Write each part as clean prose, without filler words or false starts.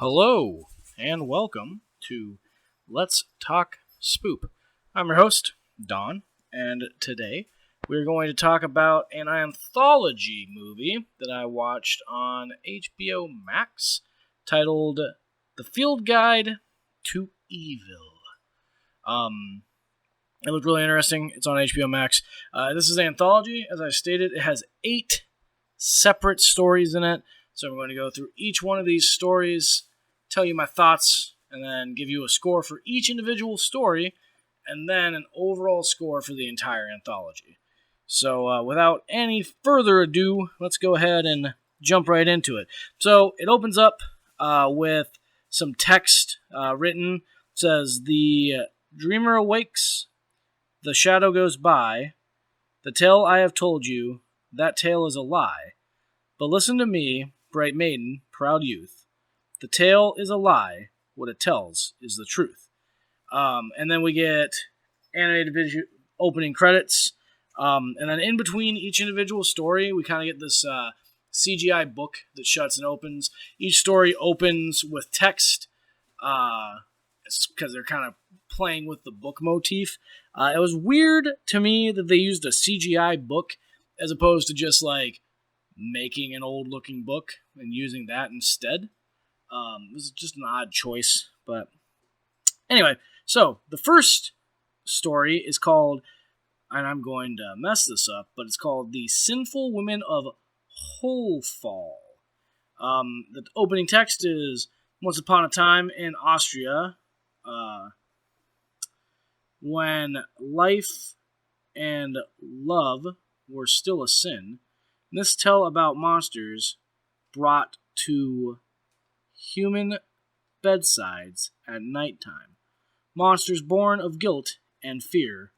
Hello, and welcome to Let's Talk Spoop. I'm your host, Don, and today we're going to talk about an anthology movie that I watched on HBO Max titled The Field Guide to Evil. It looked really interesting. It's on HBO Max. This is an anthology. As I stated, it has 8 separate stories in it. So I'm going to go through each one of these stories, tell you my thoughts, and then give you a score for each individual story, and then an overall score for the entire anthology. So without any further ado, let's go ahead and jump right into it. So it opens up with some text written. It says, "The dreamer awakes, the shadow goes by, the tale I have told you, that tale is a lie. But listen to me, bright maiden, proud youth. The tale is a lie, what it tells is the truth." And then we get animated opening credits. And then in between each individual story, we kind of get this CGI book that shuts and opens. Each story opens with text because they're kind of playing with the book motif. It was weird to me that they used a CGI book as opposed to just like making an old looking book and using that instead. It was just an odd choice, but anyway, so the first story is called, and I'm going to mess this up, but it's called The Sinful Women of Holfall. The opening text is, "Once upon a time in Austria, when life and love were still a sin, this tale about monsters brought to human bedsides at nighttime. Monsters born of guilt and fear,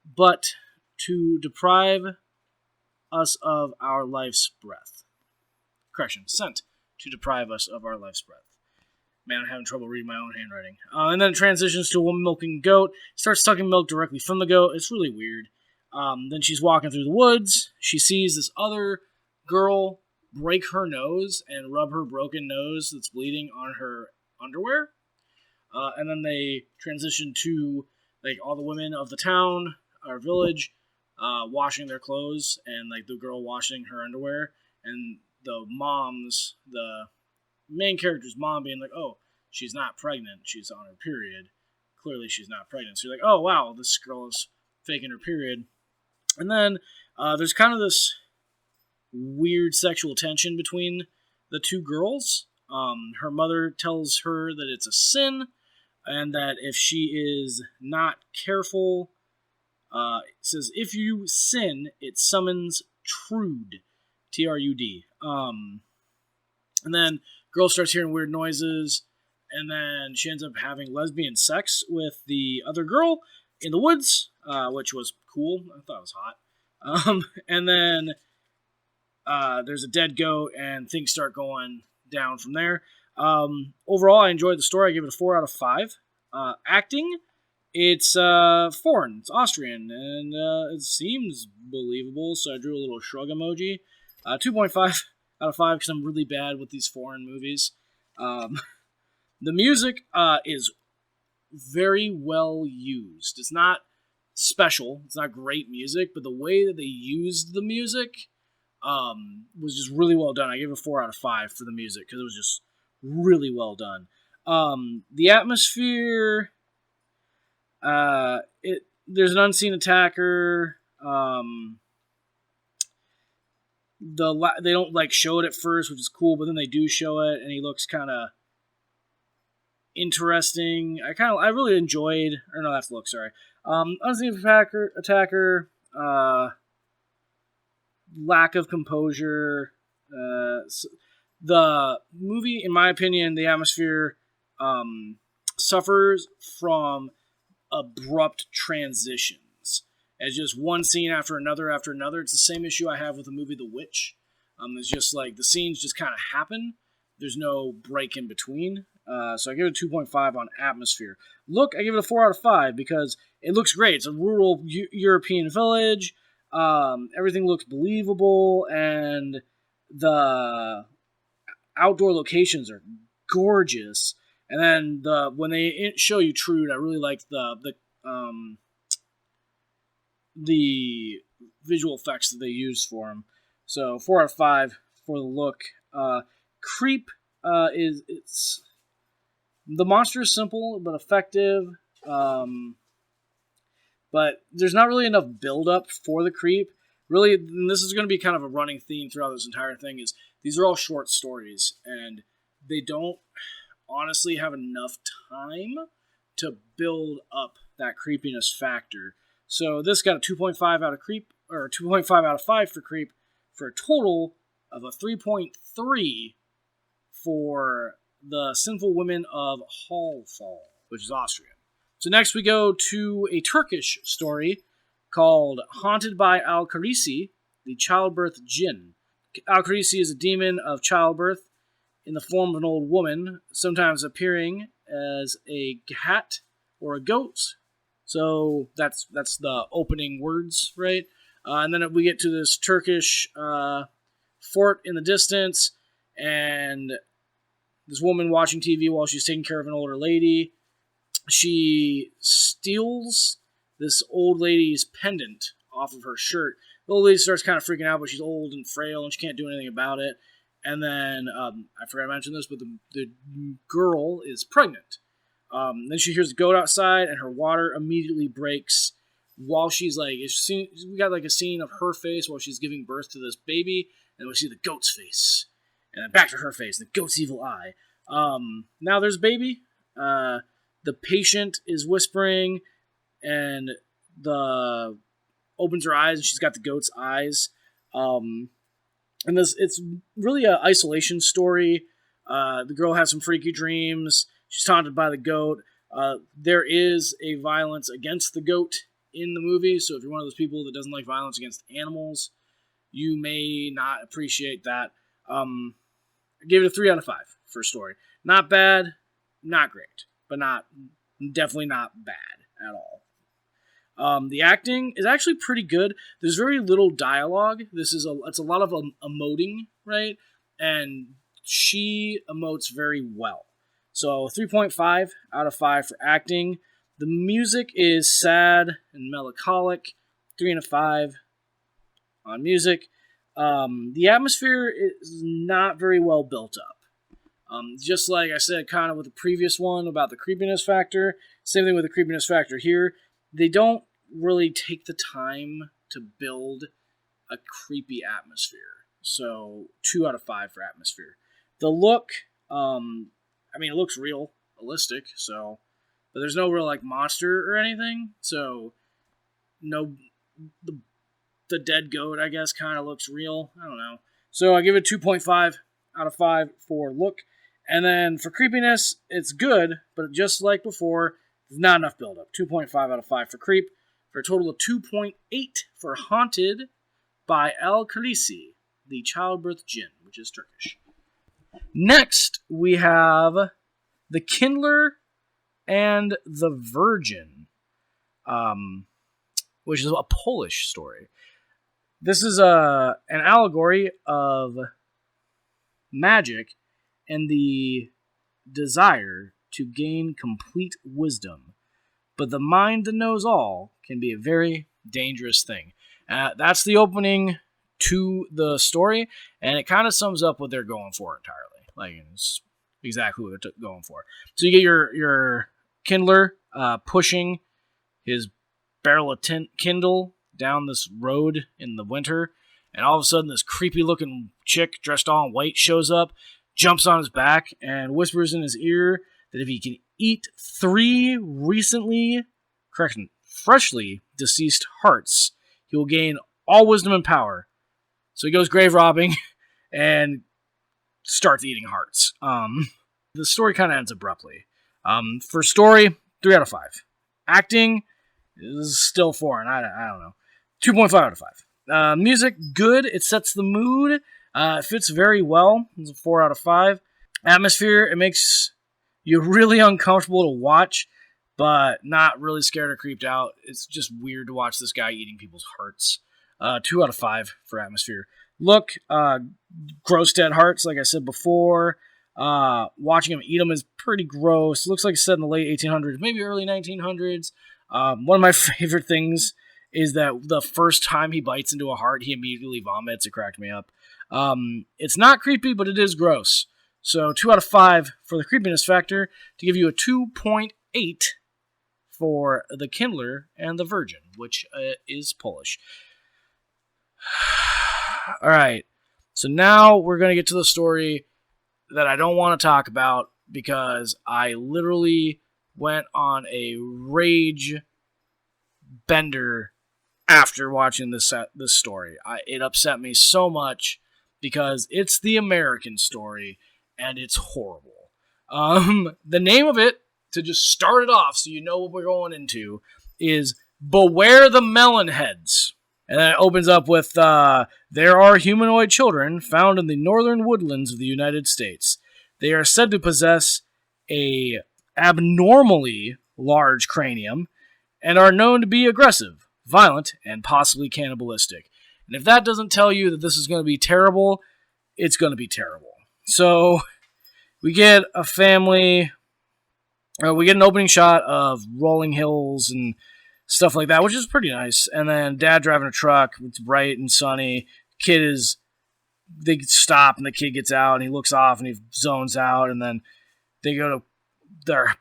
but to deprive us of our life's breath." Correction, sent to deprive us of our life's breath. Man, I'm having trouble reading my own handwriting. And then it transitions to a woman milking a goat. Starts sucking milk directly from the goat. It's really weird. Then she's walking through the woods. She sees this other girl break her nose and rub her broken nose that's bleeding on her underwear. And then they transition to like all the women of the town or village washing their clothes, and like the girl washing her underwear, and the main character's mom being like, "Oh, she's not pregnant, she's on her period. Clearly she's not pregnant." So you're like, "Oh wow, this girl is faking her period." And then there's kind of this weird sexual tension between the two girls. Her mother tells her that it's a sin, and that if she is not careful, it says, if you sin, it summons Trud, Trud. And then girl starts hearing weird noises, and then she ends up having lesbian sex with the other girl in the woods, which was cool. I thought it was hot. And then there's a dead goat, and things start going down from there. Overall, I enjoyed the story. I give it a 4 out of 5. Acting, it's foreign. It's Austrian, and it seems believable, so I drew a little shrug emoji. 2.5 out of 5 because I'm really bad with these foreign movies. The music is very well used. It's not special. It's not great music, but the way that they used the music was just really well done. I gave it a 4 out of 5 for the music because it was just really well done. The atmosphere, there's an unseen attacker. They don't like show it at first, which is cool, but then they do show it, and he looks kind of interesting. I really enjoyed, or no, that's look. Sorry, unseen attacker. Lack of composure. The movie, in my opinion, the atmosphere suffers from abrupt transitions. As just one scene after another after another. It's the same issue I have with the movie The Witch. It's just like the scenes just kind of happen. There's no break in between. So I give it a 2.5 on atmosphere. Look, I give it a 4 out of 5 because it looks great. It's a rural European village. Everything looks believable, and the outdoor locations are gorgeous. And then when they show you Trude, I really like the visual effects that they used for him. So 4 out of 5 for the look. Creep it's the monster is simple but effective. But there's not really enough build-up for the creep. Really, and this is going to be kind of a running theme throughout this entire thing, is these are all short stories, and they don't honestly have enough time to build up that creepiness factor. So this got a 2.5 out of creep, or 2.5 out of 5 for creep, for a total of a 3.3 for the Sinful Women of Hallfall, which is Austrian. So next we go to a Turkish story called Haunted by Al-Karisi, the Childbirth Jinn. Al-Karisi is a demon of childbirth in the form of an old woman, sometimes appearing as a cat or a goat. So that's the opening words, right? And then we get to this Turkish fort in the distance, and this woman watching TV while she's taking care of an older lady. She steals this old lady's pendant off of her shirt. The old lady starts kind of freaking out, but she's old and frail, and she can't do anything about it. And then, I forgot to mention this, but the girl is pregnant. Then she hears the goat outside, and her water immediately breaks while she's like, we got like a scene of her face while she's giving birth to this baby, and we see the goat's face. And then back to her face, the goat's evil eye. Now there's baby. The patient is whispering, and the opens her eyes, and she's got the goat's eyes. And it's really an isolation story. The girl has some freaky dreams. She's taunted by the goat. There is a violence against the goat in the movie, so if you're one of those people that doesn't like violence against animals, you may not appreciate that. I gave it a 3 out of 5 for story. Not bad, not great, but definitely not bad at all. The acting is actually pretty good. There's very little dialogue. It's a lot of emoting, right? And she emotes very well. So 3.5 out of 5 for acting. The music is sad and melancholic. 3 out of 5 on music. The atmosphere is not very well built up. Just like I said kind of with the previous one about the creepiness factor, same thing with the creepiness factor here. They don't really take the time to build a creepy atmosphere. So 2 out of 5 for atmosphere. The look, it looks realistic, so, but there's no real like monster or anything. So no, the dead goat, I guess, kind of looks real. I don't know. So I give it 2.5 out of 5 for look. And then for creepiness, it's good, but just like before, there's not enough build-up. 2.5 out of 5 for creep, for a total of 2.8 for Haunted by Al-Karisi, the Childbirth Jinn, which is Turkish. Next, we have The Kindler and the Virgin, which is a Polish story. This is an allegory of magic and the desire to gain complete wisdom. But the mind that knows all can be a very dangerous thing. That's the opening to the story, and it kind of sums up what they're going for entirely. Like, it's exactly what they're going for. So you get your kindler pushing his barrel of kindle down this road in the winter, and all of a sudden this creepy-looking chick dressed all in white shows up, jumps on his back, and whispers in his ear that if he can eat 3 freshly deceased hearts, he will gain all wisdom and power. So he goes grave robbing and starts eating hearts. The story kind of ends abruptly. For story, 3 out of 5. Acting is still 4, and I don't know. 2.5 out of 5. Music, good. It sets the mood. It fits very well. It's a 4 out of 5. Atmosphere, it makes you really uncomfortable to watch, but not really scared or creeped out. It's just weird to watch this guy eating people's hearts. 2 out of 5 for atmosphere. look, gross dead hearts, like I said before. Watching him eat them is pretty gross. Looks like it's set in the late 1800s, maybe early 1900s. One of my favorite things is that the first time he bites into a heart, he immediately vomits. It cracked me up. It's not creepy, but it is gross. So 2 out of 5 for the creepiness factor to give you a 2.8 for the Kindler and the Virgin, which is Polish. All right. So now we're going to get to the story that I don't want to talk about because I literally went on a rage bender after watching this story. It upset me so much because it's the American story and it's horrible. The name of it, to just start it off so you know what we're going into, is Beware the Melonheads. And then it opens up with, there are humanoid children found in the northern woodlands of the United States. They are said to possess a abnormally large cranium and are known to be aggressive, violent, and possibly cannibalistic. And if that doesn't tell you that this is going to be terrible, it's going to be terrible. So we get a family, we get an opening shot of rolling hills and stuff like that, which is pretty nice. And then dad driving a truck. It's bright and sunny. They stop and the kid gets out and he looks off and he zones out. And then they go to their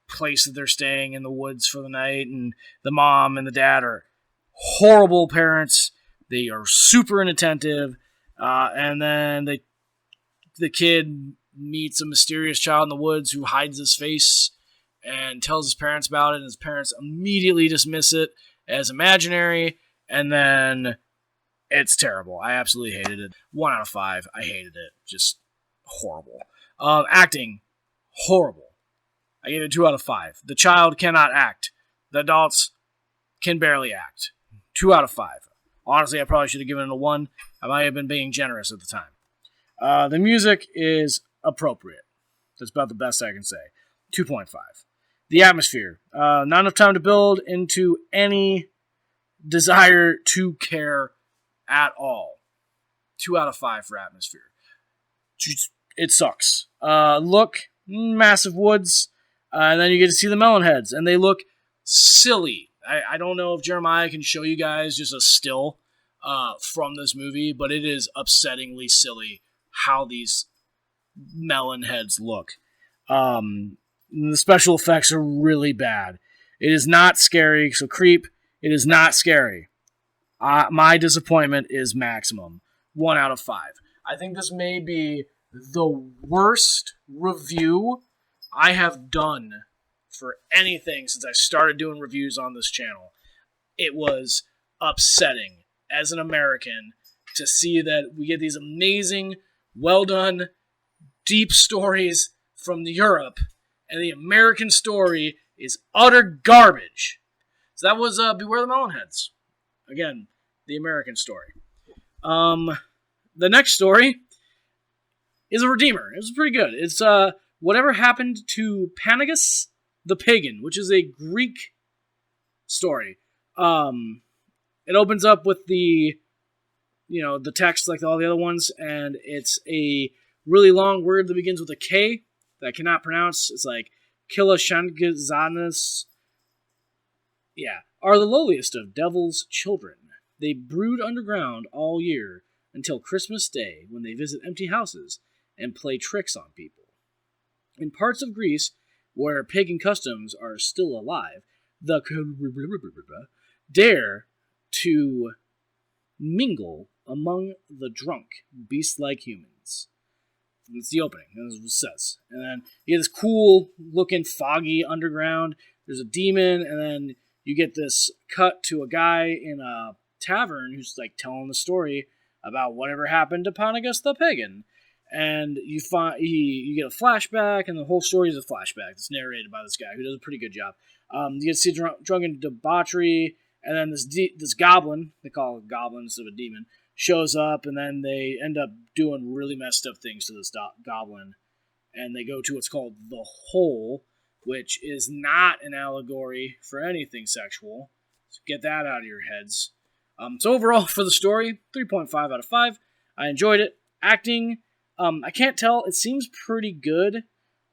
place that they're staying in the woods for the night. And the mom and the dad are horrible parents. They are super inattentive. And then the kid meets a mysterious child in the woods who hides his face and tells his parents about it, and his parents immediately dismiss it as imaginary, and then it's terrible. I absolutely hated it. 1 out of 5. I hated it. Just horrible. Acting, horrible. I gave it 2 out of 5. The child cannot act. The adults can barely act. 2 out of 5. Honestly, I probably should have given it a 1. I might have been being generous at the time. The music is appropriate. That's about the best I can say. 2.5. The atmosphere. Not enough time to build into any desire to care at all. 2 out of 5 for atmosphere. It sucks. Look, massive woods. And then you get to see the melon heads. And they look silly. I don't know if Jeremiah can show you guys just a still from this movie, but it is upsettingly silly how these melon heads look. The special effects are really bad. It is not scary, so creep, it is not scary. My disappointment is maximum. 1 out of 5. I think this may be the worst review I have done for anything since I started doing reviews on this channel. It was upsetting as an American to see that we get these amazing, well done, deep stories from Europe, and the American story is utter garbage. So that was Beware the Melonheads. Again, the American story. The next story is a redeemer. It was pretty good. It's Whatever Happened to Panagus the Pagan, which is a Greek story. It opens up with the text like all the other ones, and it's a really long word that begins with a K that I cannot pronounce. It's like Kilashangazanas. Yeah. Are the lowliest of devil's children. They brood underground all year until Christmas Day, when they visit empty houses and play tricks on people. In parts of Greece where pagan customs are still alive, the dare to mingle among the drunk, beast-like humans. And it's the opening, that's what it says. And then you get this cool-looking, foggy underground. There's a demon, and then you get this cut to a guy in a tavern who's like telling the story about whatever happened to Panagus the Pagan. And you get a flashback, and the whole story is a flashback. It's narrated by this guy who does a pretty good job. You get to see drunken debauchery, and then this goblin, they call it a goblin instead of a demon, shows up, and then they end up doing really messed up things to this goblin. And they go to what's called the Hole, which is not an allegory for anything sexual. So get that out of your heads. So overall, for the story, 3.5 out of 5. I enjoyed it. Acting, I can't tell. It seems pretty good.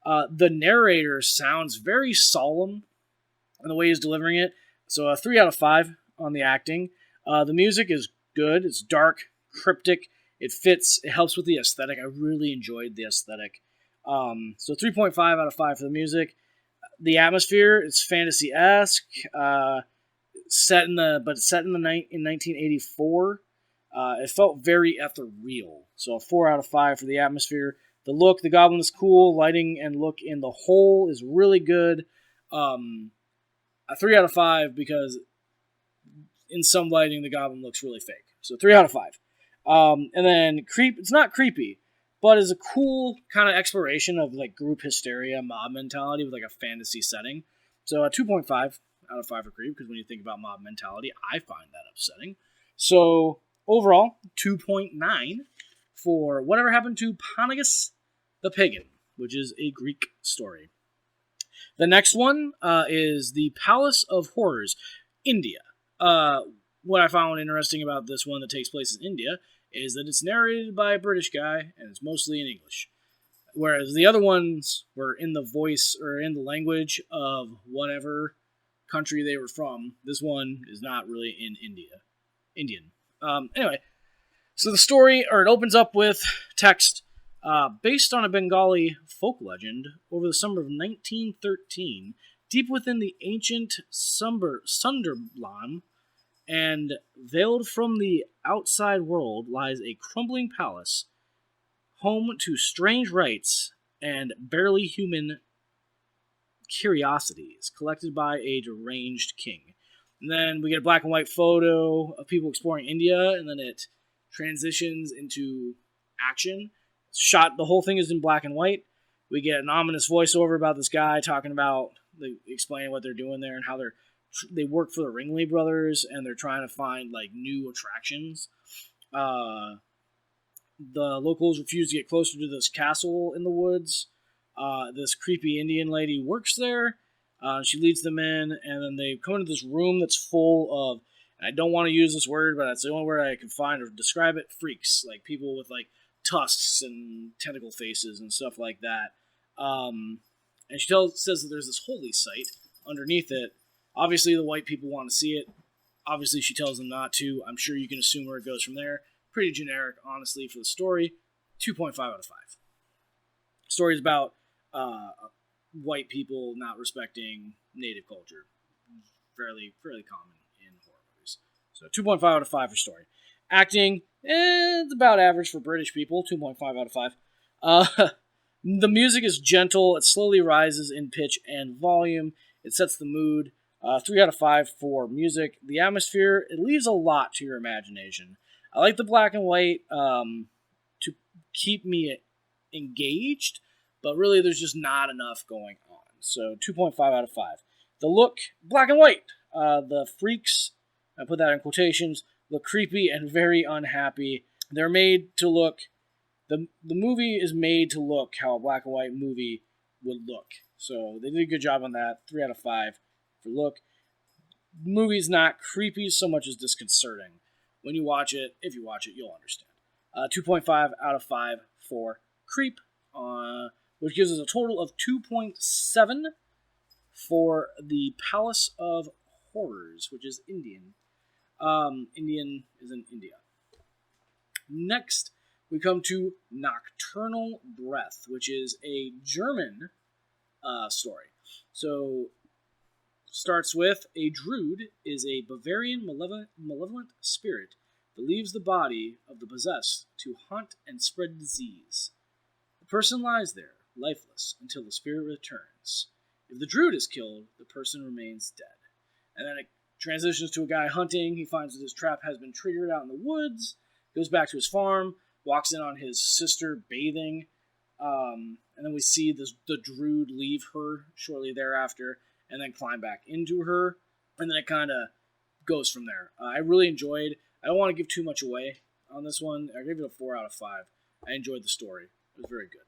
The narrator sounds very solemn in the way he's delivering it. So a 3 out of 5 on the acting. The music is good. It's dark, cryptic. It fits. It helps with the aesthetic. I really enjoyed the aesthetic. So 3.5 out of 5 for the music. The atmosphere, it's fantasy-esque. Set in 1984. It felt very ethereal. So a 4 out of 5 for the atmosphere. The look, the goblin is cool. Lighting and look in the whole is really good. A 3 out of 5 because in some lighting the goblin looks really fake. So 3 out of 5. And then it's not creepy, but is a cool kind of exploration of like group hysteria, mob mentality with like a fantasy setting. So a 2.5 out of 5 for creep, because when you think about mob mentality, I find that upsetting. So overall, 2.9 for Whatever Happened to Panagus the Pagan, which is a Greek story. The next one is The Palace of Horrors, India. What I found interesting about this one that takes place in India is that it's narrated by a British guy, and it's mostly in English. Whereas the other ones were in the voice or in the language of whatever country they were from. This one is not really in Indian. Anyway, so the story, it opens up with text based on a Bengali folk legend over the summer of 1913, deep within the ancient Sunderland, and veiled from the outside world lies a crumbling palace, home to strange rites and barely human curiosities collected by a deranged king. And then we get a black and white photo of people exploring India, and then it transitions into action. The whole thing is in black and white. We get an ominous voiceover about this guy talking about, explaining what they're doing there and how they work for the Ringley brothers, and they're trying to find like new attractions. The locals refuse to get closer to this castle in the woods. This creepy Indian lady works there. She leads them in, and then they come into this room that's full of, and I don't want to use this word, but that's the only word I can find to describe it, freaks. Like people with like tusks and tentacle faces and stuff like that. And she says that there's this holy site underneath it. Obviously, the white people want to see it. Obviously, she tells them not to. I'm sure you can assume where it goes from there. Pretty generic, honestly, for the story. 2.5 out of 5. The story is about white people not respecting native culture. Fairly common in horror movies. So 2.5 out of 5 for story. Acting, it's about average for British people. 2.5 out of 5. The music is gentle. It slowly rises in pitch and volume. It sets the mood. 3 out of 5 for music. The atmosphere, it leaves a lot to your imagination. I like the black and white to keep me engaged, but really there's just not enough going on. So 2.5 out of 5. The look, black and white. The freaks, I put that in quotations, look creepy and very unhappy. They're made to look, the movie is made to look how a black and white movie would look. So they did a good job on that. 3 out of 5 for look. The movie's not creepy so much as disconcerting. When you watch it, if you watch it, you'll understand. 2.5 out of 5 for Creep, which gives us a total of 2.7 for The Palace of Horrors, which is Indian. Indian is in India. Next, we come to Nocturnal Breath, which is a German story. So, starts with, a Druid is a Bavarian malevolent spirit that leaves the body of the possessed to hunt and spread disease. The person lies there, lifeless, until the spirit returns. If the Druid is killed, the person remains dead. And then it transitions to a guy hunting. He finds that his trap has been triggered out in the woods, goes back to his farm, walks in on his sister bathing, and then we see the Druid leave her shortly thereafter, and then climb back into her, and then it kind of goes from there. I really enjoyed, I don't want to give too much away on this one. I gave it a 4 out of 5. I enjoyed the story. It was very good.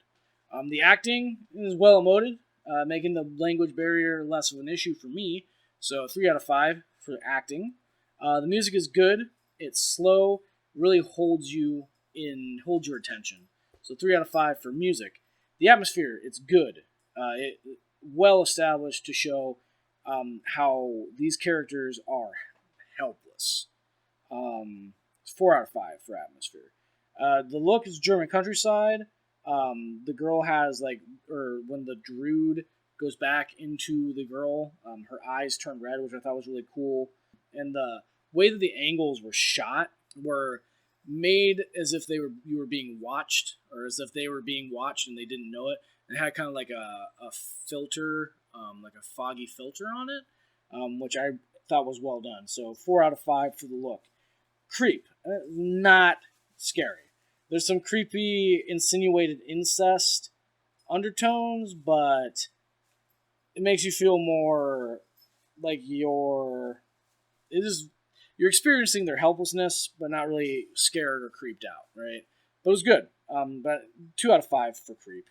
The acting is well emoted, making the language barrier less of an issue for me, so 3 out of 5 for acting. The music is good. It's slow, really holds your attention. So 3 out of 5 for music. The atmosphere, it's good. It well established to show how these characters are helpless. 4 out of 5 for atmosphere. The look is German countryside. The girl has when the druid goes back into the girl, her eyes turn red, which I thought was really cool. And the way that the angles were shot were made as if you were being watched, or as if they were being watched and they didn't know it. It had kind of like a filter, like a foggy filter on it, which I thought was well done. So 4 out of 5 for the look. Creep, not scary. There's some creepy, insinuated incest undertones, but it makes you feel more like you're experiencing their helplessness, but not really scared or creeped out, right? But it was good. But 2 out of 5 for creep.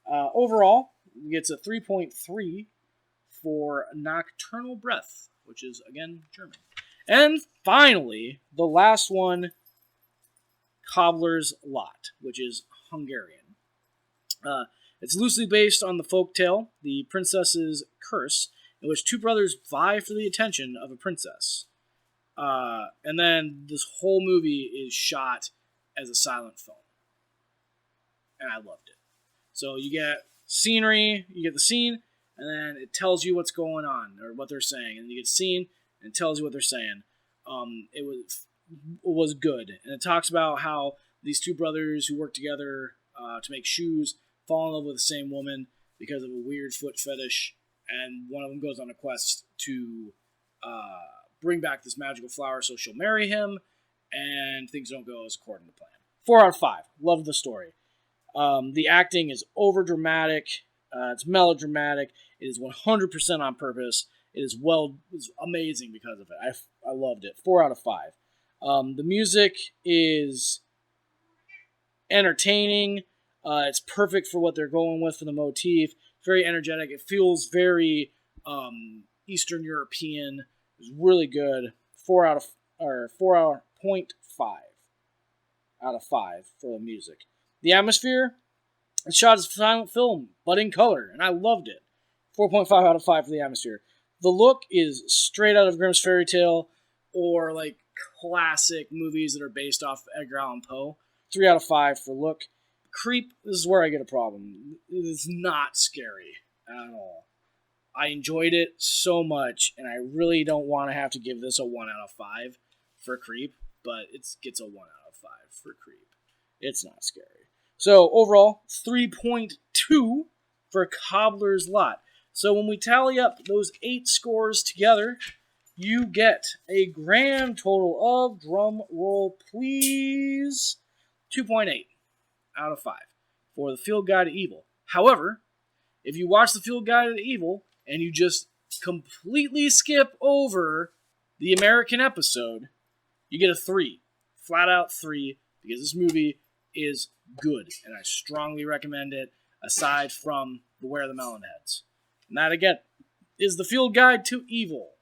Overall, it gets a 3.3 for Nocturnal Breath, which is, again, German. And finally, the last one, Cobbler's Lot, which is Hungarian. It's loosely based on the folktale, The Princess's Curse, in which two brothers vie for the attention of a princess. And then this whole movie is shot as a silent film. And I loved it. So you get scenery, you get the scene, and then it tells you what's going on, or what they're saying. And you get scene, and it tells you what they're saying. It was good. And it talks about how these two brothers who work together to make shoes fall in love with the same woman because of a weird foot fetish, and one of them goes on a quest to bring back this magical flower so she'll marry him, and things don't go as according to plan. 4 out of 5. Loved the story. The acting is over-dramatic. It's melodramatic. It is 100% on purpose. It's amazing because of it. I loved it. 4 out of 5. The music is entertaining. It's perfect for what they're going with for the motif. Very energetic. It feels very Eastern European. It's really good. 4.5 out of 5 for the music. The atmosphere, it's shot as a silent film, but in color, and I loved it. 4.5 out of 5 for the atmosphere. The look is straight out of Grimm's fairy tale, or like classic movies that are based off Edgar Allan Poe. 3 out of 5 for look. Creep, this is where I get a problem. It is not scary at all. I enjoyed it so much, and I really don't want to have to give this a 1 out of 5 for Creep, but it gets a 1 out of 5 for Creep. It's not scary. So overall, 3.2 for Cobbler's Lot. So when we tally up those 8 scores together, you get a grand total of, drum roll please, 2.8 out of 5 for The Field Guide to Evil. However, if you watch The Field Guide to Evil and you just completely skip over the American episode, you get a 3. Flat out 3, because this movie is good, and I strongly recommend it, aside from Beware the Melonheads. And that, again, is The Field Guide to Evil.